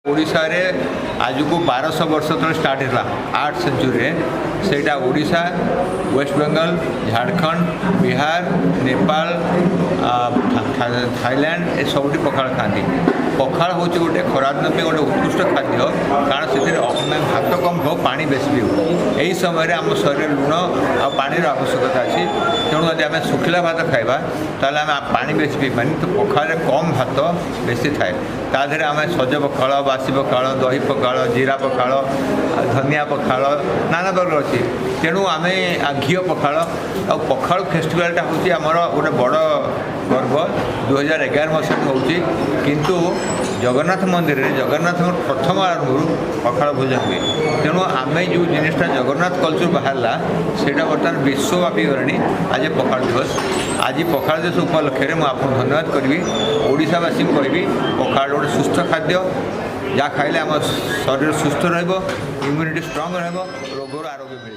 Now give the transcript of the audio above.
ओडिशा रे आज को 1200 वर्ष तक स्टार्ट है 8th सेंचुरी सेटा ओडिशा वेस्ट बेंगल झारखंड बिहार नेपाल थाईलैंड ए सबुठी पखाड़ खाती पखाड़ हूँ गोटे खरादिन पे गोटे उत्कृष्ट खाद्य कारण से भात कम हो पानी बेसी भी हो यही समय आम शरीर लुण आ पानी आवश्यकता अच्छी तेणु यदि आम शुखिला भात खाइबा ताले आम पानी बेसी पी पानी तो पखाड़ कम भात बेसी थाए ताधे आम सज पखाड़ बासी पखाड़ दही पखाड़ जीरा पखाड़ धनिया पखाड़ नाना प्रकार अच्छी तेणु आम घी पखाड़ आ पखाड़ फेस्टिवलटा हूँ आमर गोटे बड़ गर्व 2011 मसीह हो किंतु जगन्नाथ मंदिर में जगन्नाथ प्रथम आरंभ पखाड़ भोजन हुए तेणु आम जो जिनटा जगन्नाथ कल्चर बाहर से बर्तमान विश्वव्यापी गलानी आज पखाड़ दिवस आज पखाड़ दिवस उपलक्षे मुझे धन्यवाद करी ओडावासी को कहबी पखाड़ गोटे सुस्थ खाद्य जहाँ खाइले आम शरीर सुस्थ रहिम्यूनिटी स्ट्रंग रोगर आरोग्य मिल।